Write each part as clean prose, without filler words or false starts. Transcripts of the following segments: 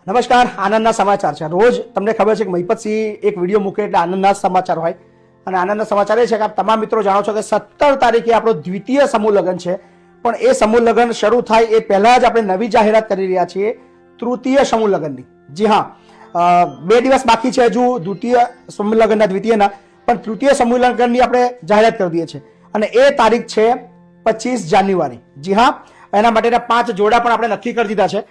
નમસ્કાર, આનંદના સમાચાર છે. રોજ તમને ખબર છે કે મહિપતસિંહ એક વિડીયો મૂકે એટલે આનંદના સમાચાર હોય. અને આનંદના સમાચાર એ છે કે આપ તમામ મિત્રો જાણો છો કે 17 તારીખે આપણો દ્વિતીય સમૂહ લગ્ન છે. પણ એ સમૂહ લગ્ન શરૂ થાય એ પહેલા જ આપણે નવી જાહેરાત કરી રહ્યા છીએ તૃતીય સમૂહ લગ્નની. જી હા, 2 દિવસ બાકી છે હજુ દ્વિતીય સમૂહ લગ્નના દ્વિતીયના, પણ તૃતીય સમૂહ લગ્નની આપણે જાહેરાત કરી દઈએ છીએ. અને એ તારીખ છે 25 જાન્યુઆરી. જી હા, એના માટેના 5 જોડા પણ આપણે નક્કી કરી દીધા છે.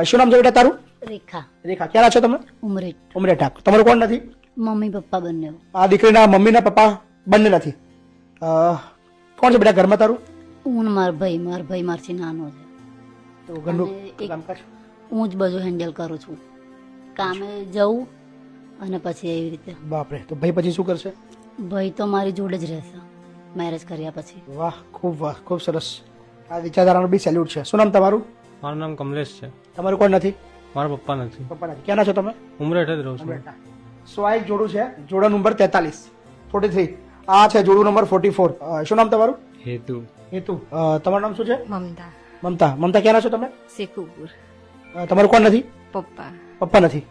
શું નામ છે બેટા તારું? રેખા. રેખા, ક્યાં છો તમે? ઉમરેઠ. ઉમરેઠા. તમારું કોણ નથી? મમ્મી પપ્પા બંને. આ દીકરીના મમ્મી ને પપ્પા બંને નથી. કોણ છે બેટા ઘરમાં તારું? હું ને મારો ભાઈ મારથી નાનો છે. તો ઘરનું અને એક- કામકાજ? હું જ બધું હેન્ડલ કરું છું. કામે જવું અને પછી એવી રીતે. બાપરે, તો ભાઈ પછી શું કરશે? ભાઈ તો મારી જોડે જ રહેશે મેરેજ કર્યા પછી. વાહ, ખૂબ સરસ. આ વિચારધારાનો બી સેલ્યુટ છે. શું નામ તમારું? મારું નામ કમલેશ છે. તમારું કોણ નથી? મારા પપ્પા નથી. પપ્પા નથી. ક્યાંના છો તમે? ઉમરેઠ જ રહું છું. ઉમરેઠના. સો આ એક જોડું છે, જોડા નંબર 43. આ છે જોડું નંબર 44. શું નામ તમારું? હેતુ. હેતુ. તમારું નામ શું છે? મમતા. મમતા ક્યાંના છો તમે? શેખુપુર. તમારું કોણ નથી? પપ્પા. પપ્પા નથી.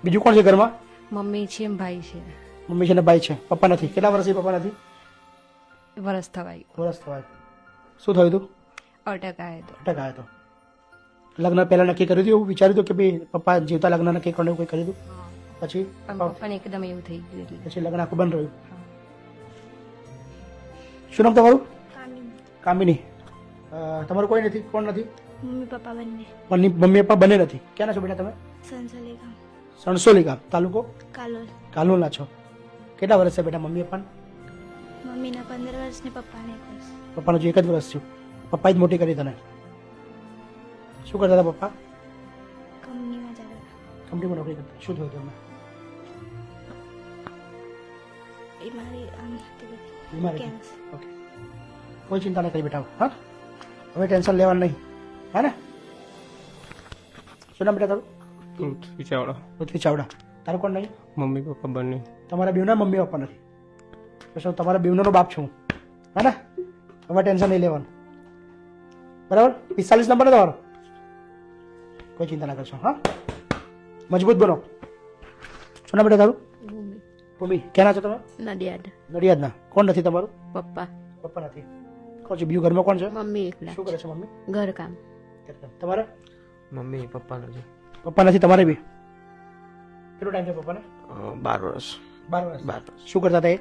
બીજું કોણ છે ઘરમાં? મમ્મી છે ભાઈ છે. મમ્મી છે ને ભાઈ છે. પપ્પા નથી. કેટલા વર્ષથી પપ્પા નથી? વરસ થવાય. વર્ષ થવાય. શું થયું હતું? અટક આવ્યો તો. અટક આવ્યો હતો. લગ્ન પહેલા નક્કી કર્યું હતું, એવું વિચાર્યું હતું કે ભાઈ પપ્પા જીવતા લગ્ન નક્કી કરવાનું કોઈ કર્યું હતું? પછી પણ પપ્પાને એકદમ એવું થઈ ગયું એટલે. પછી લગ્ન આખું બંધ રહ્યું. શું નામ તમારું? કામિની. તમારું કોઈ નથી? કોણ નથી? મમ્મી પપ્પા બંને. મમ્મી પપ્પા બંને નથી. ક્યાંના છો બેટા તમે? સંસોલી ગામ. સણસોલી ગામ. તાલુકો? કાલોલ. કાલોલના છો. કેટલા વર્ષ છે બેટા મમ્મી પપ્પાને? મમ્મીના 15 વર્ષ ને પપ્પાને 1 વર્ષ. પપ્પાનું જે એક જ વર્ષ થયું. પપ્પાએ જ મોટી કરી તને. શું કરતા હતા પપ્પા? કંપનીમાં જતા. કંપનીમાં નોકરી કરતા. શું થયું તમને? એ મારી આમ હતી બધી. બીમારી હતી? કેન્સર. ઓકે, કોઈ ચિંતા નહીં કરી બેટા. હા, હવે ટેન્શન લેવાનું નહીં. હા ને? શું નામ બેટા તારું? પૃથ્વી ચાવડા. પૃથ્વી ચાવડા. તારું કોણ નહીં? મમ્મી પપ્પા બંને. તમારા બેવના મમ્મી પપ્પા નથી. પછી તમારા બેવનો બાપ છું હું. હા ને? હવે ટેન્શન નહીં લેવાનું. બરાબર? 45 નંબર ને તમારો? કોઈ ચિંતા ના કરશો. હા, મજબૂત બનો. શું નામ બેટા તારું? ભૂમિ. ક્યાંના છો તમે? નડિયાદ. નડિયાદના. કોણ નથી તમારું? પપ્પા. પપ્પા નથી. કોણ છે બીજું ઘરમાં? કોણ છે? મમ્મી એકલા. શું કરે છે મમ્મી? ઘરકામ. તમારે? મમ્મી પપ્પા નથી. પપ્પા નથી. તમારે બી? કેટલો ટાઈમ છે પપ્પાને? 12 વર્ષ. 12 વર્ષ. 12 વર્ષ. શું કરતા હતા એ?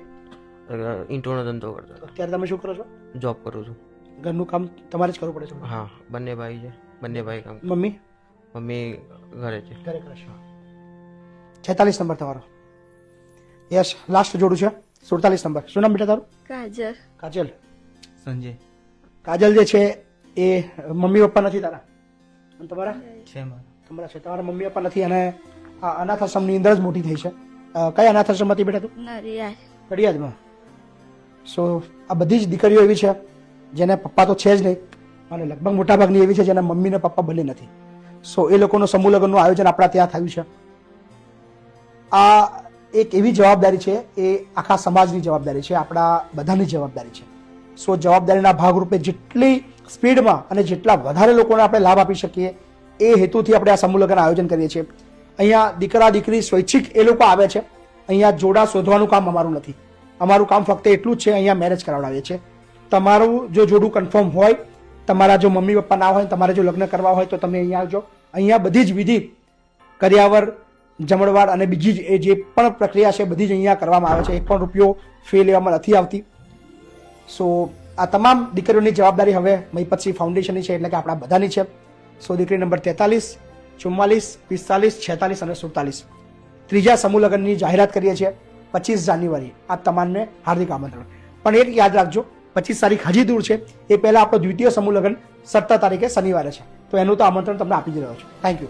ઈંટોનો ધંધો કરતો હતો. અત્યારે તમે શું કરો છો? જોબ કરું છું. ઘરનું કામ તમારે જ કરવું પડે છે? હા, બંને ભાઈ છે. બંને ભાઈ કામ. મમ્મી મમ્મી ઘરે છે. ઘરે કરે છે. 46 નંબર તમારો. યસ, લાસ્ટ જોડું છે 47 નંબર. શું નામ બેટા તારું? કાજલ. કાજલ. સંજય કાજલ જે છે એ મમ્મી પપ્પા નથી તારા? અને તમારા? છે મારા. તમારા છે. તમારા મમ્મી પપ્પા નથી અને આ અનાથ આશ્રમની અંદર જ મોટી થઈ છે. કયા અનાથ આશ્રમમાંથી બેટા તું? નરિયાદ. નડિયાદમાં. સો આ બધી જ દીકરીઓ એવી છે જેને પપ્પા તો છે જ નહીં અને લગભગ મોટાભાગની એવી છે જેના મમ્મી ને પપ્પા બંને નથી. સો એ લોકોનું સમૂહ લગ્નનું આયોજન આપણા ત્યાં થયું છે. આ એક એવી જવાબદારી છે, એ આખા સમાજની જવાબદારી છે, આપણા બધાની જવાબદારી છે. સો જવાબદારીના ભાગરૂપે જેટલી સ્પીડમાં અને જેટલા વધારે લોકોને આપણે લાભ આપી શકીએ એ હેતુથી આપણે આ સમૂહ લગ્ન આયોજન કરીએ છીએ. અહીંયા દીકરા દીકરી સ્વૈચ્છિક એ લોકો આવે છે. અહીંયા જોડા શોધવાનું કામ અમારું નથી. અમારું કામ ફક્ત એટલું જ છે, અહીંયા મેરેજ કરાવડાવીએ છીએ. તમારું જો જોડું કન્ફર્મ હોય, તમારા જો મમ્મી પપ્પા ના હોય, તમારે જો લગ્ન કરવા હોય તો તમે અહીંયા આવજો. અહીંયા બધી જ વિધિ, કર્યાવર, જમણવાર અને બીજી જ એ જે પણ પ્રક્રિયા છે બધી જ અહીંયા કરવામાં આવે છે. 1 પણ રૂપિયો ફી લેવામાં નથી આવતી. સો આ તમામ દીકરીઓની જવાબદારી હવે મહિપતસિંહ ફાઉન્ડેશનની છે, એટલે કે આપણા બધાની છે. સો દીકરી નંબર 43, 44, 45, 46 અને 47 ત્રીજા સમૂહ લગ્નની જાહેરાત કરીએ છીએ 25 જાન્યુઆરી. આ તમામને હાર્દિક આમંત્રણ. પણ એક યાદ રાખજો, 25 તારીખ હજી દૂર છે. એ પહેલા આપણો દ્વિતીય સમૂહ લગ્ન 17 તારીખે શનિવારે છે. તો એનું તો આમંત્રણ તમને આપી જ રહ્યો છું. Thank you.